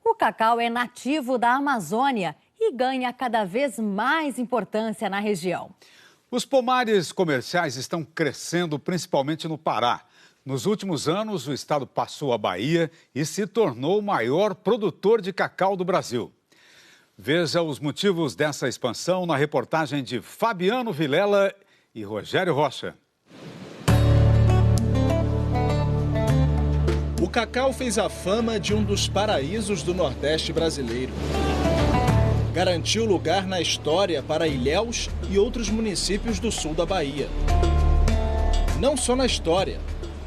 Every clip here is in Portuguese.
O cacau é nativo da Amazônia e ganha cada vez mais importância na região. Os pomares comerciais estão crescendo principalmente no Pará. Nos últimos anos, o estado passou a Bahia e se tornou o maior produtor de cacau do Brasil. Veja os motivos dessa expansão na reportagem de Fabiano Vilela e Rogério Rocha. O cacau fez a fama de um dos paraísos do Nordeste brasileiro. Garantiu lugar na história para Ilhéus e outros municípios do sul da Bahia. Não só na história,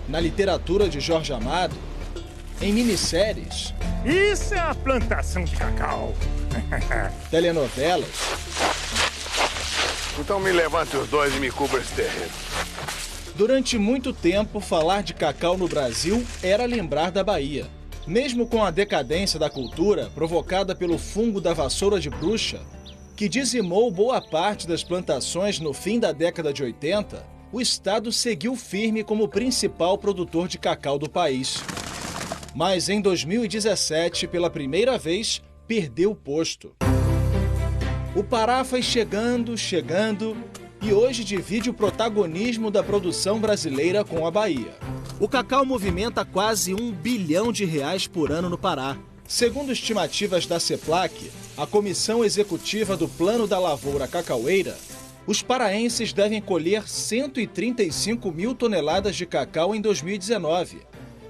na literatura de Jorge Amado, em minisséries. Isso é a plantação de cacau. Telenovelas. Então me levante os dois e me cubra esse terreno. Durante muito tempo, falar de cacau no Brasil era lembrar da Bahia. Mesmo com a decadência da cultura provocada pelo fungo da vassoura de bruxa, que dizimou boa parte das plantações no fim da década de 80, o estado seguiu firme como principal produtor de cacau do país. Mas em 2017, pela primeira vez, perdeu o posto. O Pará foi chegando e hoje divide o protagonismo da produção brasileira com a Bahia. O cacau movimenta quase R$1 bilhão por ano no Pará. Segundo estimativas da CEPLAC, a Comissão Executiva do Plano da Lavoura Cacaueira, os paraenses devem colher 135 mil toneladas de cacau em 2019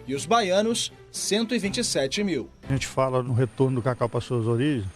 e os baianos 127 mil. A gente fala no retorno do cacau para suas origens.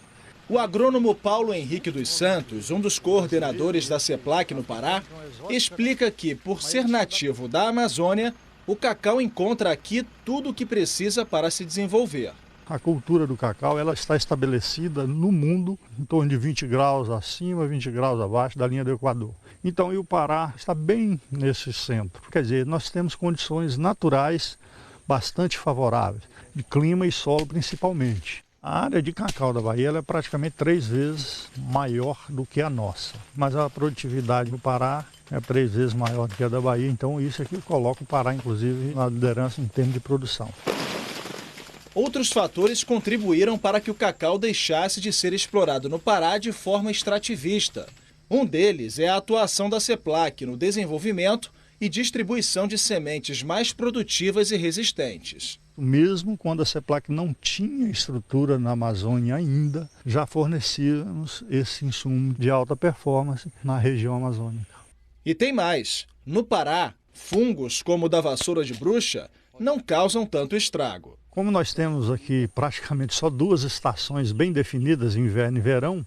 O agrônomo Paulo Henrique dos Santos, um dos coordenadores da CEPLAC no Pará, explica que, por ser nativo da Amazônia, o cacau encontra aqui tudo o que precisa para se desenvolver. A cultura do cacau ela está estabelecida no mundo em torno de 20 graus acima, 20 graus abaixo da linha do Equador. Então, e o Pará está bem nesse centro. Quer dizer, nós temos condições naturais bastante favoráveis, de clima e solo principalmente. A área de cacau da Bahia ela é praticamente 3 vezes maior do que a nossa, mas a produtividade do Pará é 3 vezes maior do que a da Bahia, então isso aqui coloca o Pará, inclusive, na liderança em termos de produção. Outros fatores contribuíram para que o cacau deixasse de ser explorado no Pará de forma extrativista. Um deles é a atuação da CEPLAC no desenvolvimento e distribuição de sementes mais produtivas e resistentes. Mesmo quando a CEPLAC não tinha estrutura na Amazônia ainda, já fornecíamos esse insumo de alta performance na região amazônica. E tem mais. No Pará, fungos como o da vassoura de bruxa não causam tanto estrago. Como nós temos aqui praticamente só 2 estações bem definidas, inverno e verão,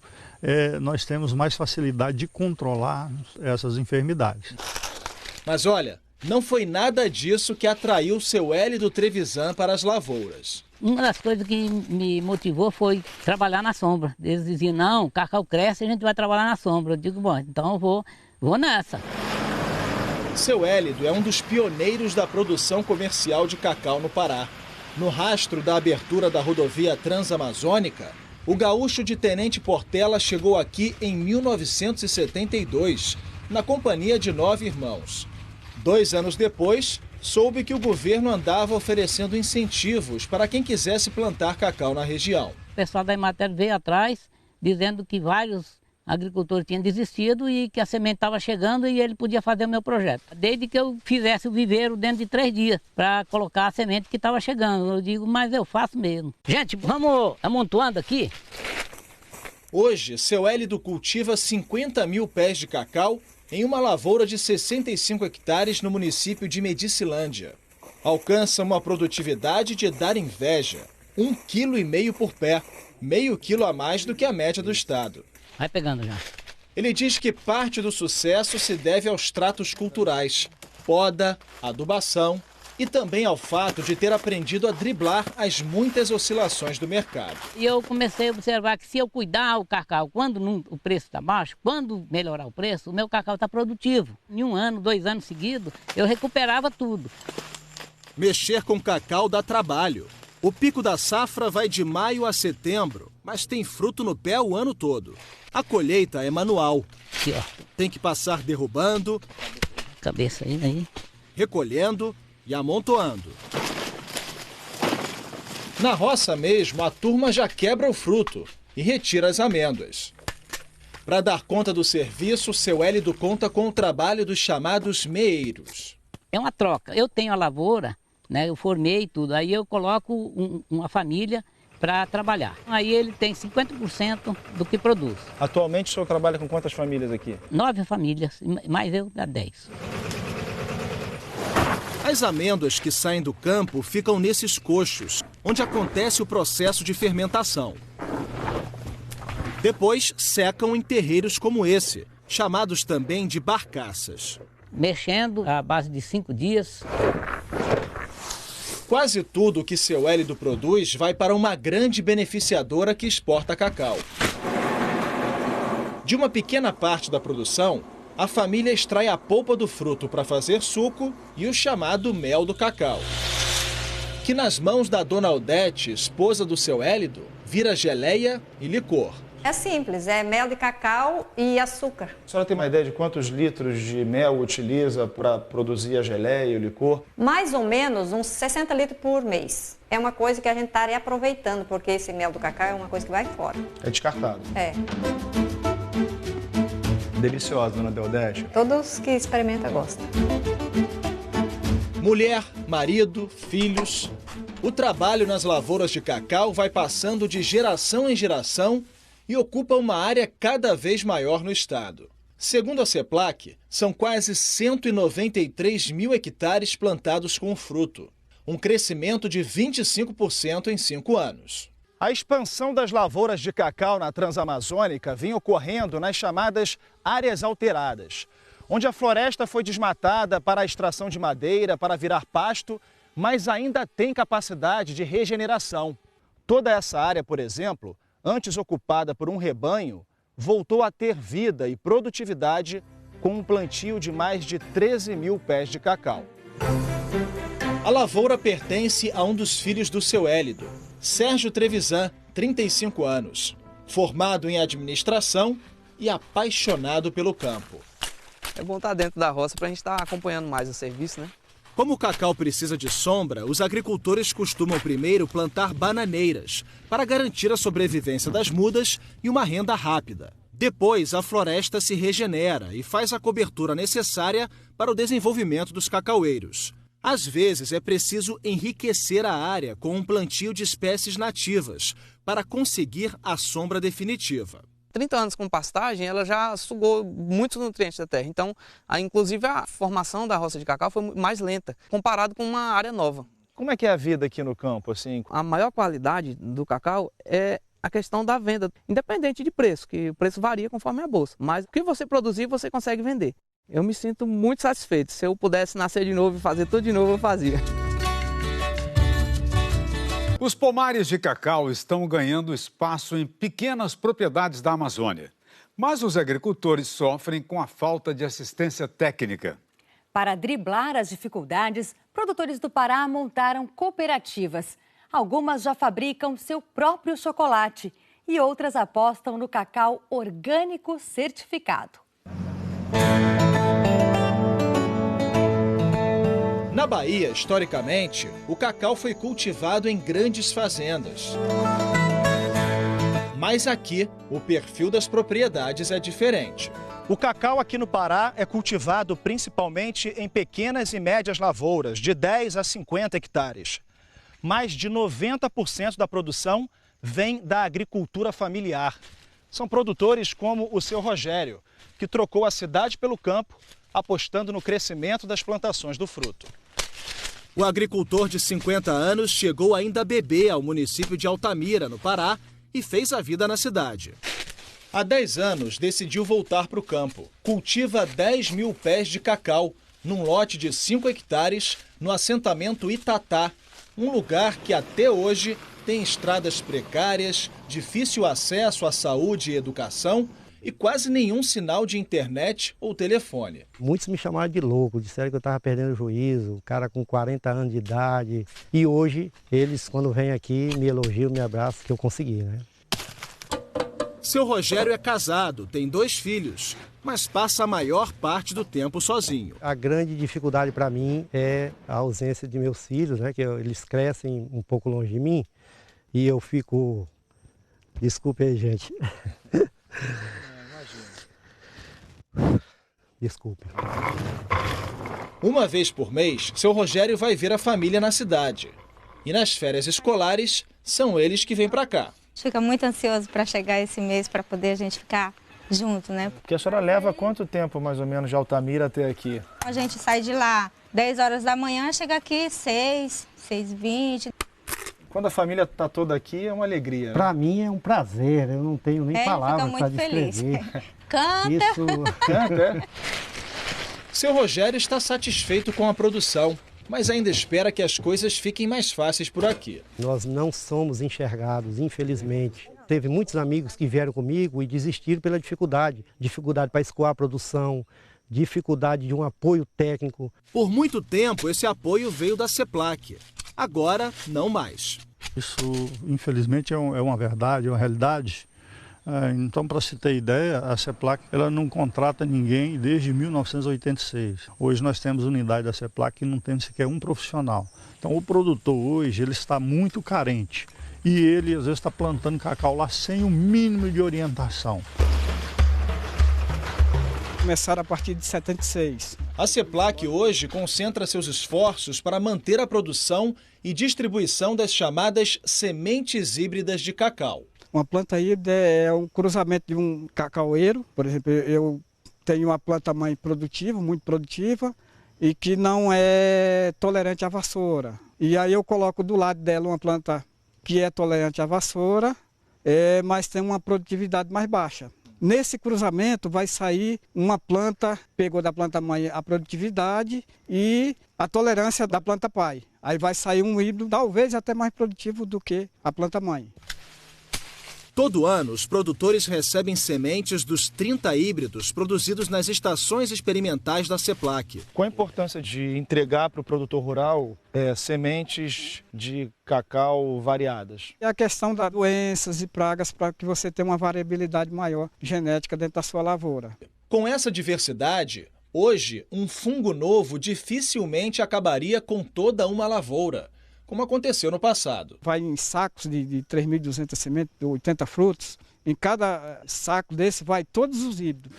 nós temos mais facilidade de controlar essas enfermidades. Mas olha, não foi nada disso que atraiu o seu Hélio do Trevisan para as lavouras. Uma das coisas que me motivou foi trabalhar na sombra. Eles diziam, não, o cacau cresce e a gente vai trabalhar na sombra. Eu digo, bom, então eu vou nessa. Seu Hélido é um dos pioneiros da produção comercial de cacau no Pará. No rastro da abertura da rodovia Transamazônica, o gaúcho de Tenente Portela chegou aqui em 1972, na companhia de 9 irmãos. 2 anos depois, soube que o governo andava oferecendo incentivos para quem quisesse plantar cacau na região. O pessoal da Emater veio atrás, dizendo que vários agricultores tinham desistido e que a semente estava chegando e ele podia fazer o meu projeto. Desde que eu fizesse o viveiro dentro de 3 dias para colocar a semente que estava chegando. Eu digo, mas eu faço mesmo. Gente, vamos amontoando aqui. Hoje, seu Hélido cultiva 50 mil pés de cacau em uma lavoura de 65 hectares no município de Medicilândia. Alcança uma produtividade de dar inveja, 1,5 kg por pé, meio quilo a mais do que a média do estado. Vai pegando já. Ele diz que parte do sucesso se deve aos tratos culturais, poda, adubação e também ao fato de ter aprendido a driblar as muitas oscilações do mercado. E eu comecei a observar que se eu cuidar o cacau quando o preço está baixo, quando melhorar o preço, o meu cacau está produtivo. Em 1 ano, 2 anos seguidos, eu recuperava tudo. Mexer com cacau dá trabalho. O pico da safra vai de maio a setembro, mas tem fruto no pé o ano todo. A colheita é manual. Aqui, ó. Tem que passar derrubando, Cabeça aí. recolhendo e amontoando. Na roça mesmo, a turma já quebra o fruto e retira as amêndoas. Para dar conta do serviço, seu Hélido conta com o trabalho dos chamados meeiros. É uma troca. Eu tenho a lavoura, né? Eu formei tudo. Aí eu coloco uma família para trabalhar. Aí ele tem 50% do que produz. Atualmente o senhor trabalha com quantas famílias aqui? 9 famílias, mais eu dá 10. As amêndoas que saem do campo ficam nesses coxos, onde acontece o processo de fermentação. Depois secam em terreiros como esse, chamados também de barcaças. Mexendo à base de 5 dias. Quase tudo que seu Hélido produz vai para uma grande beneficiadora que exporta cacau. De uma pequena parte da produção, a família extrai a polpa do fruto para fazer suco e o chamado mel do cacau, que nas mãos da dona Odete, esposa do seu Hélido, vira geleia e licor. É simples, é mel de cacau e açúcar. A senhora tem uma ideia de quantos litros de mel utiliza para produzir a geleia e o licor? Mais ou menos uns 60 litros por mês. É uma coisa que a gente está aproveitando, porque esse mel do cacau é uma coisa que vai fora. É descartado. É. Deliciosa, dona Deodete. Todos que experimentam gostam. Mulher, marido, filhos. O trabalho nas lavouras de cacau vai passando de geração em geração e ocupa uma área cada vez maior no estado. Segundo a CEPLAC, são quase 193 mil hectares plantados com o fruto, um crescimento de 25% em 5 anos. A expansão das lavouras de cacau na Transamazônica vinha ocorrendo nas chamadas áreas alteradas, onde a floresta foi desmatada para a extração de madeira, para virar pasto, mas ainda tem capacidade de regeneração. Toda essa área, por exemplo, antes ocupada por um rebanho, voltou a ter vida e produtividade com um plantio de mais de 13 mil pés de cacau. A lavoura pertence a um dos filhos do seu Hélido, Sérgio Trevisan, 35 anos, formado em administração e apaixonado pelo campo. É bom estar dentro da roça para a gente estar acompanhando mais o serviço, né? Como o cacau precisa de sombra, os agricultores costumam primeiro plantar bananeiras para garantir a sobrevivência das mudas e uma renda rápida. Depois, a floresta se regenera e faz a cobertura necessária para o desenvolvimento dos cacaueiros. Às vezes, é preciso enriquecer a área com um plantio de espécies nativas para conseguir a sombra definitiva. 30 anos com pastagem, ela já sugou muitos nutrientes da terra. Então, inclusive, a formação da roça de cacau foi mais lenta, comparado com uma área nova. Como é que é a vida aqui no campo, assim? A maior qualidade do cacau é a questão da venda, independente de preço, que o preço varia conforme a bolsa. Mas o que você produzir, você consegue vender. Eu me sinto muito satisfeito. Se eu pudesse nascer de novo e fazer tudo de novo, eu fazia. Os pomares de cacau estão ganhando espaço em pequenas propriedades da Amazônia. Mas os agricultores sofrem com a falta de assistência técnica. Para driblar as dificuldades, produtores do Pará montaram cooperativas. Algumas já fabricam seu próprio chocolate e outras apostam no cacau orgânico certificado. Na Bahia, historicamente, o cacau foi cultivado em grandes fazendas. Mas aqui, o perfil das propriedades é diferente. O cacau aqui no Pará é cultivado principalmente em pequenas e médias lavouras, de 10 a 50 hectares. Mais de 90% da produção vem da agricultura familiar. São produtores como o seu Rogério, que trocou a cidade pelo campo, apostando no crescimento das plantações do fruto. O agricultor de 50 anos chegou ainda bebê ao município de Altamira, no Pará, e fez a vida na cidade. Há 10 anos, decidiu voltar para o campo. Cultiva 10 mil pés de cacau, num lote de 5 hectares, no assentamento Itatá, um lugar que até hoje tem estradas precárias, difícil acesso à saúde e educação e quase nenhum sinal de internet ou telefone. Muitos me chamaram de louco, disseram que eu estava perdendo o juízo, o cara com 40 anos de idade. E hoje, eles, quando vêm aqui, me elogiam, me abraçam, que eu consegui, né? Seu Rogério é casado, tem 2 filhos, mas passa a maior parte do tempo sozinho. A grande dificuldade para mim é a ausência de meus filhos, né? Que eles crescem um pouco longe de mim. E eu fico... Desculpe aí, gente. Desculpe. Uma vez por mês, seu Rogério vai ver a família na cidade. E nas férias escolares, são eles que vêm para cá. Fica muito ansioso para chegar esse mês, para poder a gente ficar junto, né? Porque a senhora leva quanto tempo, mais ou menos, de Altamira até aqui? A gente sai de lá 10 horas da manhã, chega aqui 6, 6h20. Quando a família está toda aqui, é uma alegria. Né? Para mim é um prazer, eu não tenho nem palavras para descrever. Canta! Isso... Canta! Seu Rogério está satisfeito com a produção, mas ainda espera que as coisas fiquem mais fáceis por aqui. Nós não somos enxergados, infelizmente. Teve muitos amigos que vieram comigo e desistiram pela dificuldade. Dificuldade para escoar a produção, dificuldade de um apoio técnico. Por muito tempo, esse apoio veio da CEPLAC. Agora, não mais. Isso, infelizmente, é uma verdade, é uma realidade. Então, para se ter ideia, a CEPLAC ela não contrata ninguém desde 1986. Hoje nós temos unidade da CEPLAC e não temos sequer um profissional. Então, o produtor hoje ele está muito carente. E ele, às vezes, está plantando cacau lá sem o mínimo de orientação. Começaram a partir de 76. A CEPLAC hoje concentra seus esforços para manter a produção e distribuição das chamadas sementes híbridas de cacau. Uma planta híbrida é um cruzamento de um cacaueiro. Por exemplo, eu tenho uma planta mãe produtiva, muito produtiva, e que não é tolerante à vassoura. E aí eu coloco do lado dela uma planta que é tolerante à vassoura, mas tem uma produtividade mais baixa. Nesse cruzamento vai sair uma planta, pegou da planta mãe a produtividade e a tolerância da planta pai. Aí vai sair um híbrido talvez até mais produtivo do que a planta mãe. Todo ano, os produtores recebem sementes dos 30 híbridos produzidos nas estações experimentais da CEPLAC. Qual a importância de entregar para o produtor rural sementes de cacau variadas? É a questão das doenças e pragas para que você tenha uma variabilidade maior genética dentro da sua lavoura. Com essa diversidade, hoje, um fungo novo dificilmente acabaria com toda uma lavoura, como aconteceu no passado. Vai em sacos de 3.200 sementes, 80 frutos. Em cada saco desse vai todos os híbridos.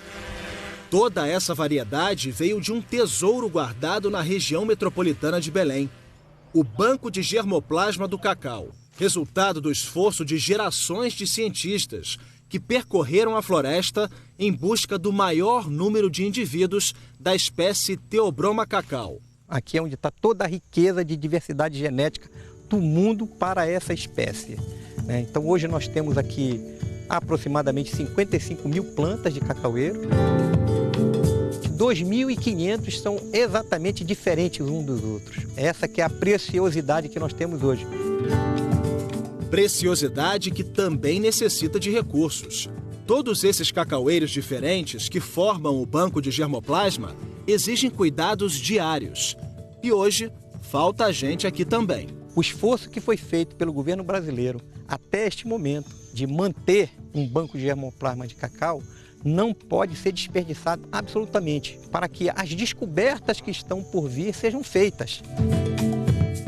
Toda essa variedade veio de um tesouro guardado na região metropolitana de Belém. O Banco de Germoplasma do Cacau, resultado do esforço de gerações de cientistas que percorreram a floresta em busca do maior número de indivíduos da espécie Theobroma cacau. Aqui é onde está toda a riqueza de diversidade genética do mundo para essa espécie. Então hoje nós temos aqui aproximadamente 55 mil plantas de cacaueiro. 2.500 são exatamente diferentes uns dos outros. Essa que é a preciosidade que nós temos hoje. Preciosidade que também necessita de recursos. Todos esses cacaueiros diferentes que formam o Banco de Germoplasma exigem cuidados diários. E hoje, falta a gente aqui também. O esforço que foi feito pelo governo brasileiro até este momento de manter um banco de germoplasma de cacau não pode ser desperdiçado absolutamente para que as descobertas que estão por vir sejam feitas.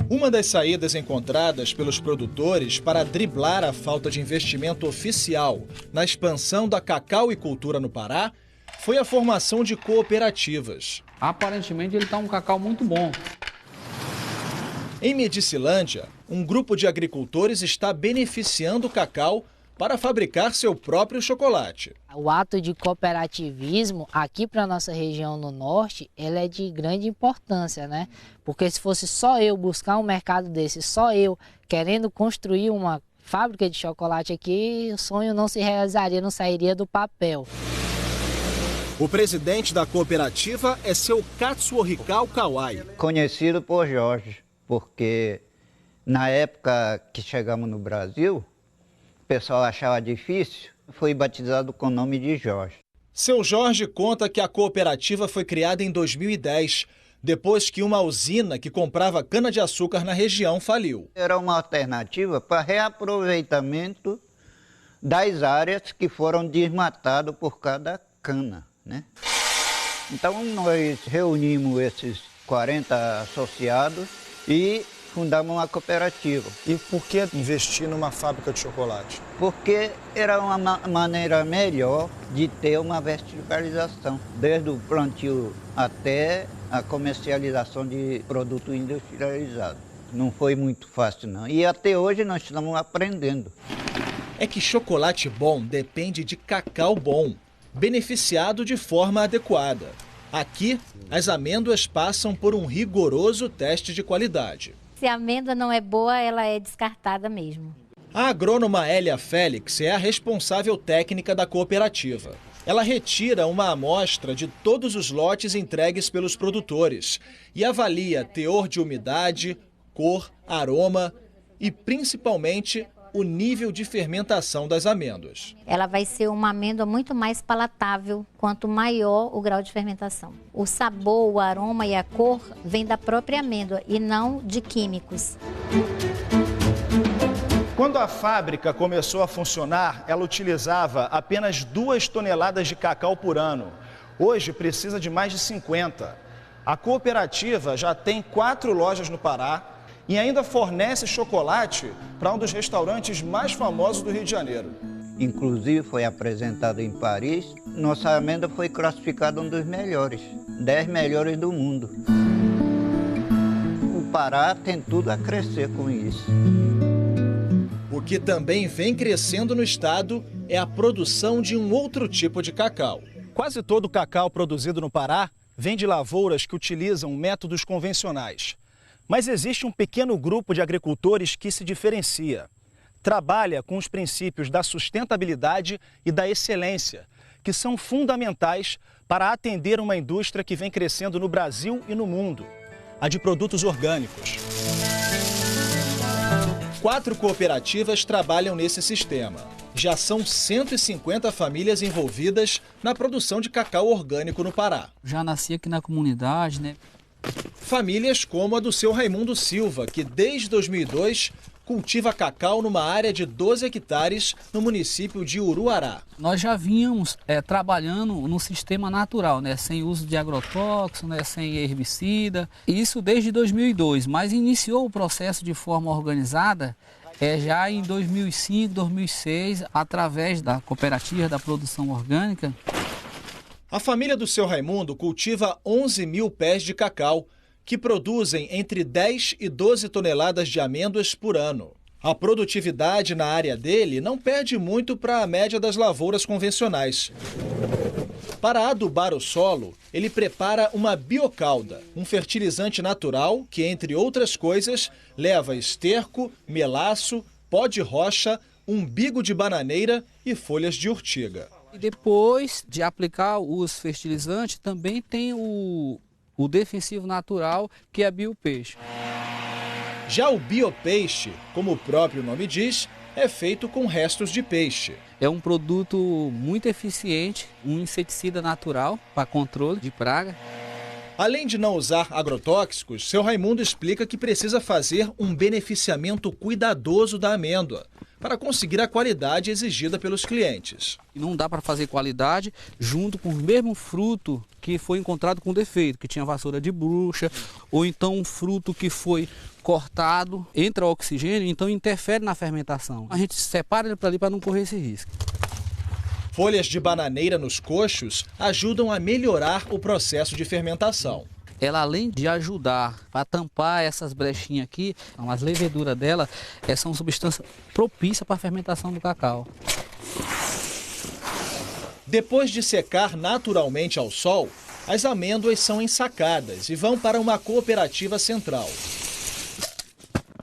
Uma das saídas encontradas pelos produtores para driblar a falta de investimento oficial na expansão da cacauicultura no Pará foi a formação de cooperativas. Aparentemente ele está um cacau muito bom. Em Medicilândia, um grupo de agricultores está beneficiando o cacau para fabricar seu próprio chocolate. O ato de cooperativismo aqui para a nossa região no norte, ele é de grande importância, né? Porque se fosse só eu buscar um mercado desse, só eu querendo construir uma fábrica de chocolate aqui, o sonho não se realizaria, não sairia do papel. O presidente da cooperativa é seu Katsuohika Kawai. Conhecido por Jorge, porque na época que chegamos no Brasil, o pessoal achava difícil, foi batizado com o nome de Jorge. Seu Jorge conta que a cooperativa foi criada em 2010, depois que uma usina que comprava cana-de-açúcar na região faliu. Era uma alternativa para reaproveitamento das áreas que foram desmatadas por cada cana, né? Então nós reunimos esses 40 associados e fundamos uma cooperativa. E por que investir numa fábrica de chocolate? Porque era uma maneira melhor de ter uma verticalização, desde o plantio até a comercialização de produto industrializado. Não foi muito fácil, não. E até hoje nós estamos aprendendo. É que chocolate bom depende de cacau bom, beneficiado de forma adequada. Aqui, as amêndoas passam por um rigoroso teste de qualidade. Se a amêndoa não é boa, ela é descartada mesmo. A agrônoma Hélia Félix é a responsável técnica da cooperativa. Ela retira uma amostra de todos os lotes entregues pelos produtores e avalia teor de umidade, cor, aroma e, principalmente, o nível de fermentação das amêndoas. Ela vai ser uma amêndoa muito mais palatável quanto maior o grau de fermentação. O sabor, o aroma e a cor vêm da própria amêndoa e não de químicos. Quando a fábrica começou a funcionar, ela utilizava apenas 2 toneladas de cacau por ano. Hoje precisa de mais de 50. A cooperativa já tem 4 lojas no Pará e ainda fornece chocolate para um dos restaurantes mais famosos do Rio de Janeiro. Inclusive foi apresentado em Paris. Nossa amêndoa foi classificada um dos melhores, 10 melhores do mundo. O Pará tem tudo a crescer com isso. O que também vem crescendo no estado é a produção de um outro tipo de cacau. Quase todo o cacau produzido no Pará vem de lavouras que utilizam métodos convencionais. Mas existe um pequeno grupo de agricultores que se diferencia. Trabalha com os princípios da sustentabilidade e da excelência, que são fundamentais para atender uma indústria que vem crescendo no Brasil e no mundo, a de produtos orgânicos. 4 cooperativas trabalham nesse sistema. Já são 150 famílias envolvidas na produção de cacau orgânico no Pará. Já nasci aqui na comunidade, né? Famílias como a do seu Raimundo Silva, que desde 2002 cultiva cacau numa área de 12 hectares no município de Uruará. Nós já vínhamos trabalhando no sistema natural, né? Sem uso de agrotóxico, né? Sem herbicida. Isso desde 2002, mas iniciou o processo de forma organizada já em 2005, 2006, através da cooperativa da produção orgânica. A família do seu Raimundo cultiva 11 mil pés de cacau, que produzem entre 10 e 12 toneladas de amêndoas por ano. A produtividade na área dele não perde muito para a média das lavouras convencionais. Para adubar o solo, ele prepara uma biocalda, um fertilizante natural que, entre outras coisas, leva esterco, melaço, pó de rocha, umbigo de bananeira e folhas de urtiga. E depois de aplicar os fertilizantes, também tem o defensivo natural, que é a biopeixe. Já o biopeixe, como o próprio nome diz, é feito com restos de peixe. É um produto muito eficiente, um inseticida natural para controle de praga. Além de não usar agrotóxicos, seu Raimundo explica que precisa fazer um beneficiamento cuidadoso da amêndoa para conseguir a qualidade exigida pelos clientes. Não dá para fazer qualidade junto com o mesmo fruto que foi encontrado com defeito, que tinha vassoura de bruxa, ou então um fruto que foi cortado, entra oxigênio, então interfere na fermentação. A gente separa ele para ali para não correr esse risco. Folhas de bananeira nos coxos ajudam a melhorar o processo de fermentação. Ela, além de ajudar a tampar essas brechinhas aqui, as leveduras dela são substância propícia para a fermentação do cacau. Depois de secar naturalmente ao sol, as amêndoas são ensacadas e vão para uma cooperativa central.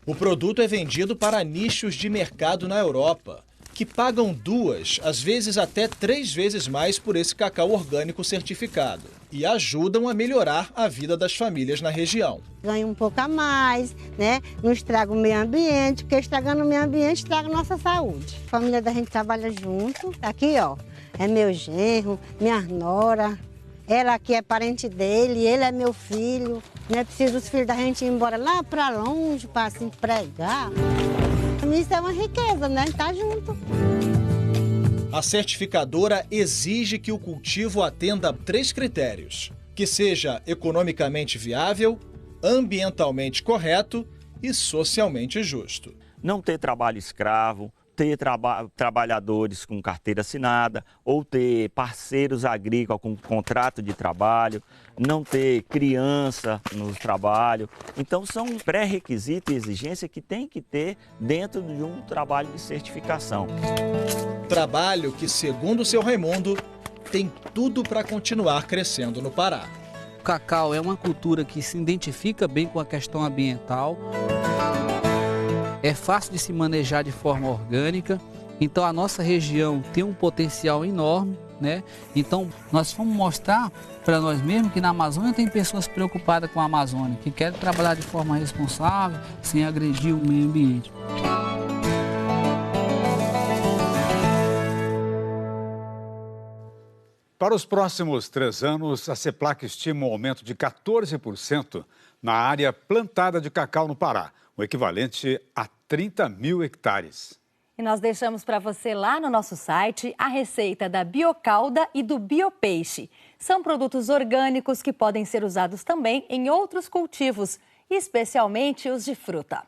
O produto é vendido para nichos de mercado na Europa, que pagam 2, às vezes até 3 vezes mais por esse cacau orgânico certificado e ajudam a melhorar a vida das famílias na região. Ganha um pouco a mais, né? Não estraga o meio ambiente, porque estragando o meio ambiente estraga a nossa saúde. A família da gente trabalha junto. Aqui, ó, é meu genro, minha nora. Ela aqui é parente dele, ele é meu filho. Não é preciso os filhos da gente ir embora lá para longe para se empregar. Isso é uma riqueza, né? Tá junto. A certificadora exige que o cultivo atenda a 3 critérios: que seja economicamente viável, ambientalmente correto e socialmente justo. Não ter trabalho escravo, ter trabalhadores com carteira assinada ou ter parceiros agrícolas com contrato de trabalho, não ter criança no trabalho. Então são pré-requisitos e exigência que tem que ter dentro de um trabalho de certificação. Trabalho que, segundo o seu Raimundo, tem tudo para continuar crescendo no Pará. O cacau é uma cultura que se identifica bem com a questão ambiental. É fácil de se manejar de forma orgânica, então a nossa região tem um potencial enorme, né? Então nós vamos mostrar para nós mesmos que na Amazônia tem pessoas preocupadas com a Amazônia, que querem trabalhar de forma responsável, sem agredir o meio ambiente. Para os próximos 3 anos, a CEPLAC estima um aumento de 14% na área plantada de cacau no Pará, o equivalente a 30 mil hectares. E nós deixamos para você lá no nosso site a receita da biocalda e do biopeixe. São produtos orgânicos que podem ser usados também em outros cultivos, especialmente os de fruta.